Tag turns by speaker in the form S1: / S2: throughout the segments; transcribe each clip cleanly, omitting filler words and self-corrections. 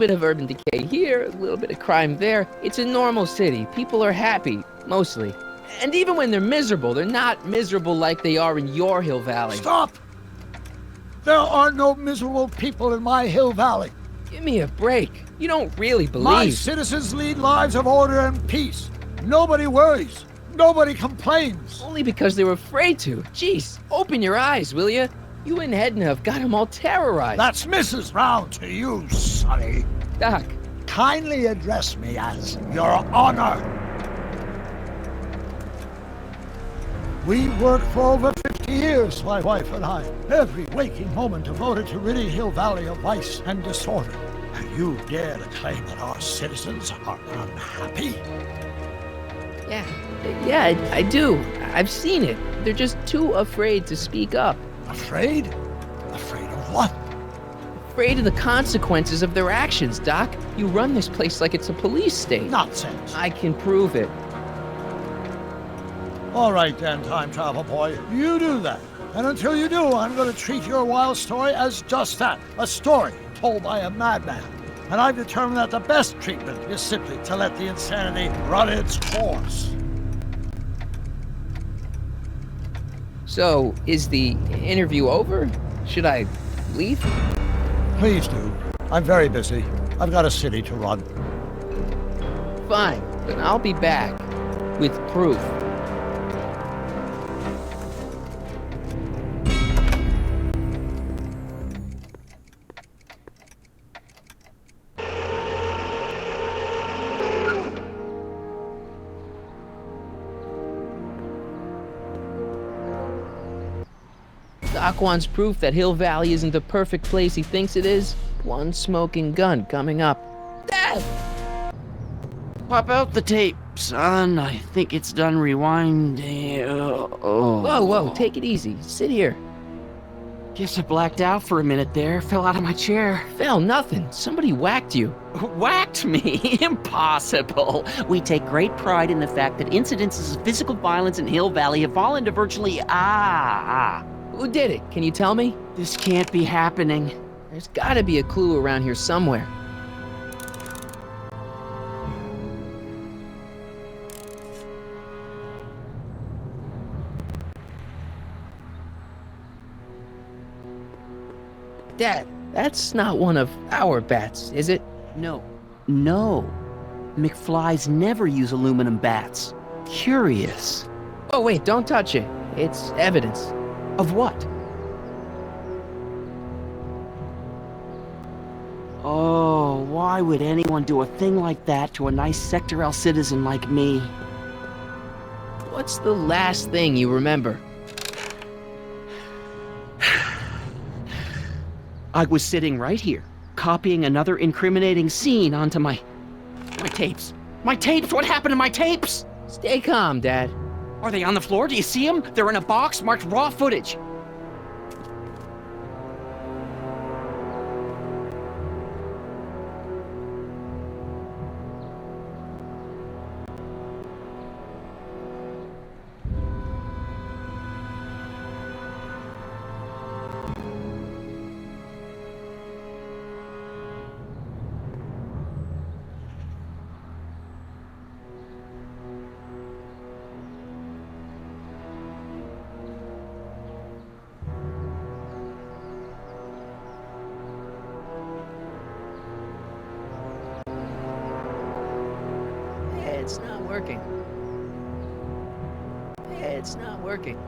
S1: bit of urban decay here, a little bit of crime there. It's a normal city. People are happy, mostly. And even when they're miserable, they're not miserable like they are in your Hill Valley.
S2: Stop! There are no miserable people in my Hill Valley.
S1: Give me a break. You don't really believe...
S2: My citizens lead lives of order and peace. Nobody worries. Nobody complains.
S1: Only because they were afraid to. Jeez, open your eyes, will you? You and Edna have got them all terrorized.
S2: That's Mrs. Brown to you, Sonny.
S1: Doc.
S2: Kindly address me as Your Honor. We worked for over 50 years, my wife and I. Every waking moment devoted to ridding Hill Valley of vice and disorder. And you dare to claim that our citizens are unhappy?
S1: Yeah, I do. I've seen it. They're just too afraid to speak up.
S2: Afraid? Afraid of what?
S1: Afraid of the consequences of their actions, Doc. You run this place like it's a police state.
S2: Nonsense.
S1: I can prove it.
S2: All right then, time travel boy. You do that. And until you do, I'm going to treat your wild story as just that. A story told by a madman. And I've determined that the best treatment is simply to let the insanity run its course.
S1: So, is the interview over? Should I leave?
S2: Please do. I'm very busy. I've got a city to run.
S1: Fine, but I'll be back. With proof. Doc wants proof that Hill Valley isn't the perfect place he thinks it is. One smoking gun coming up. Death!
S3: Pop out the tape, son. I think it's done rewinding.
S1: Whoa, take it easy. Sit here.
S3: Guess I blacked out for a minute there. Fell out of my chair.
S1: Fell nothing. Somebody whacked you.
S3: Whacked me? Impossible. We take great pride in the fact that incidences of physical violence in Hill Valley have fallen to virtually
S1: Who did it? Can you tell me?
S3: This can't be happening.
S1: There's gotta be a clue around here somewhere. Dad, that's not one of our bats, is it?
S3: No. McFlys never use aluminum bats. Curious.
S1: Oh wait, don't touch it. It's evidence.
S3: Of what? Oh, why would anyone do a thing like that to a nice Sector L citizen like me?
S1: What's the last thing you remember?
S3: I was sitting right here, copying another incriminating scene onto my tapes. My tapes! What happened to my tapes?
S1: Stay calm, Dad.
S3: Are they on the floor? Do you see them? They're in a box marked raw footage.
S1: It's not working. It's not working.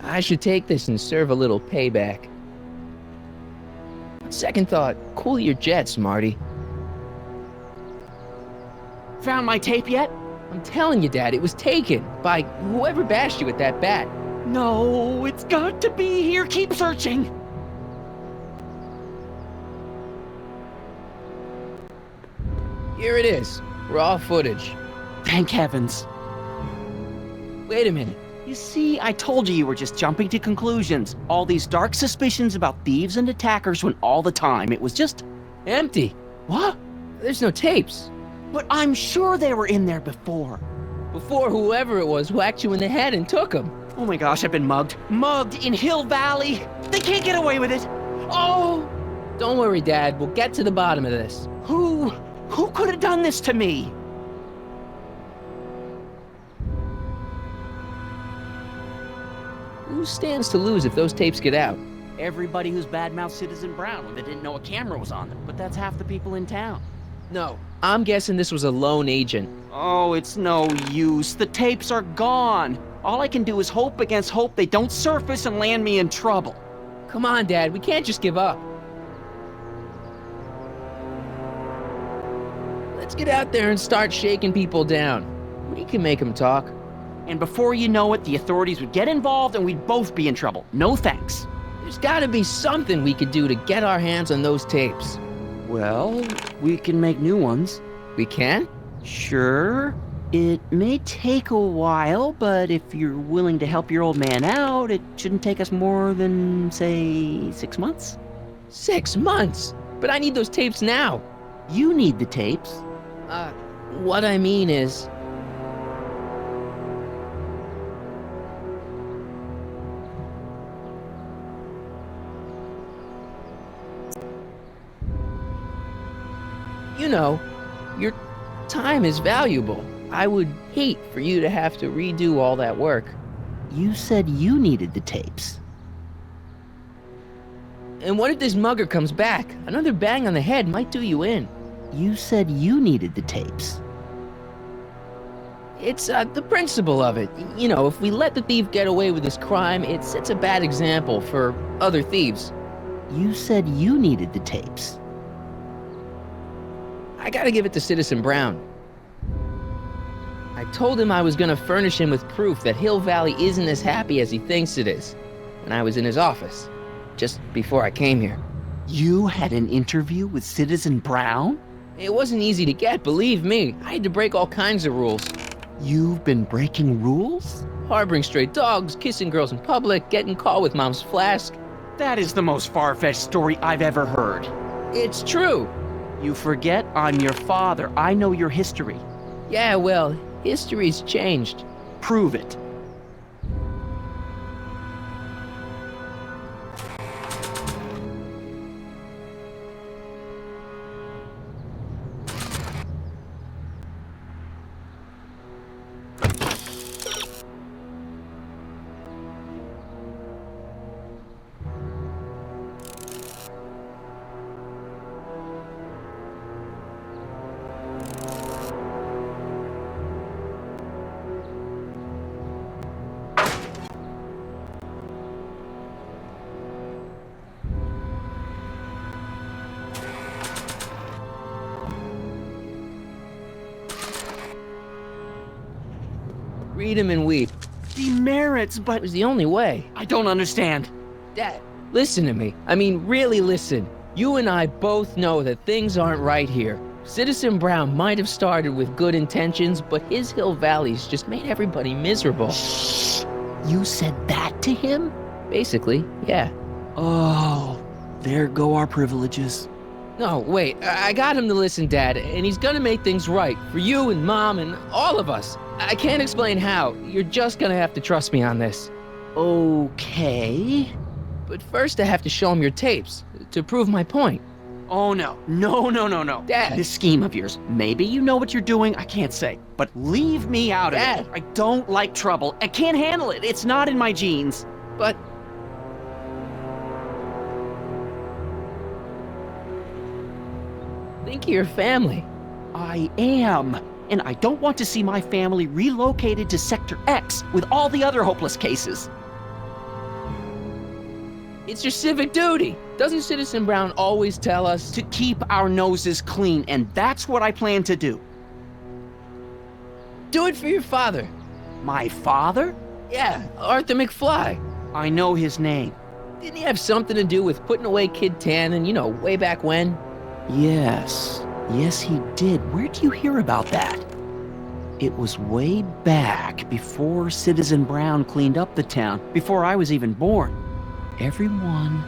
S1: I should take this and serve a little payback. Second thought, cool your jets, Marty.
S3: Found my tape yet?
S1: I'm telling you, Dad, it was taken by whoever bashed you with that bat.
S3: No, it's got to be here. Keep searching.
S1: Here it is. Raw footage.
S3: Thank heavens.
S1: Wait a minute.
S3: You see, I told you were just jumping to conclusions. All these dark suspicions about thieves and attackers when all the time it was just...
S1: Empty.
S3: What?
S1: There's no tapes.
S3: But I'm sure they were in there before.
S1: Before whoever it was whacked you in the head and took them.
S3: Oh my gosh, I've been mugged. Mugged in Hill Valley. They can't get away with it. Oh!
S1: Don't worry, Dad. We'll get to the bottom of this.
S3: Who could have done this to me?
S1: Who stands to lose if those tapes get out?
S3: Everybody who's badmouthed Citizen Brown when they didn't know a camera was on them. But that's half the people in town.
S1: No. I'm guessing this was a lone agent.
S3: Oh, it's no use. The tapes are gone. All I can do is hope against hope they don't surface and land me in trouble.
S1: Come on, Dad. We can't just give up. Let's get out there and start shaking people down. We can make them talk.
S3: And before you know it, the authorities would get involved and we'd both be in trouble. No thanks.
S1: There's gotta be something we could do to get our hands on those tapes.
S3: Well, we can make new ones.
S1: We can?
S3: Sure. It may take a while, but if you're willing to help your old man out, it shouldn't take us more than, say, 6 months.
S1: 6 months? But I need those tapes now.
S3: You need the tapes.
S1: What I mean is... You know, your time is valuable. I would hate for you to have to redo all that work.
S3: You said you needed the tapes.
S1: And what if this mugger comes back? Another bang on the head might do you in.
S3: You said you needed the tapes.
S1: It's the principle of it. You know, if we let the thief get away with this crime, it sets a bad example for other thieves.
S3: You said you needed the tapes.
S1: I gotta give it to Citizen Brown. I told him I was gonna furnish him with proof that Hill Valley isn't as happy as he thinks it is when I was in his office, just before I came here.
S3: You had an interview with Citizen Brown?
S1: It wasn't easy to get, believe me. I had to break all kinds of rules.
S3: You've been breaking rules?
S1: Harboring stray dogs, kissing girls in public, getting caught with Mom's flask.
S3: That is the most far-fetched story I've ever heard.
S1: It's true.
S3: You forget I'm your father. I know your history.
S1: Yeah, well, history's changed.
S3: Prove it.
S1: Read him and weep.
S3: Demerits,
S1: It
S3: but
S1: was the only way.
S3: I don't understand.
S1: Dad, listen to me. I mean, really listen. You and I both know that things aren't right here. Citizen Brown might have started with good intentions, but his Hill Valley's just made everybody miserable.
S3: Shh! You said that to him?
S1: Basically, yeah.
S3: Oh, there go our privileges.
S1: No, wait, I got him to listen, Dad, and he's gonna make things right for you and Mom and all of us. I can't explain how. You're just gonna have to trust me on this.
S3: Okay.
S1: But first I have to show him your tapes to prove my point.
S3: Oh no. No.
S1: Dad.
S3: This scheme of yours, maybe you know what you're doing, I can't say. But leave me out of
S1: Dad.
S3: it. I don't like trouble. I can't handle it. It's not in my genes.
S1: But... think of your family.
S3: I am. And I don't want to see my family relocated to Sector X with all the other hopeless cases.
S1: It's your civic duty. Doesn't Citizen Brown always tell us
S3: To keep our noses clean, and that's what I plan to do.
S1: do it for your father?
S3: My father?
S1: Yeah, Arthur McFly.
S3: I know his name.
S1: Didn't he have something to do with putting away Kid Tannen, way back when?
S3: Yes. Yes, he did. Where'd you hear about that? It was way back before Citizen Brown cleaned up the town, before I was even born. Everyone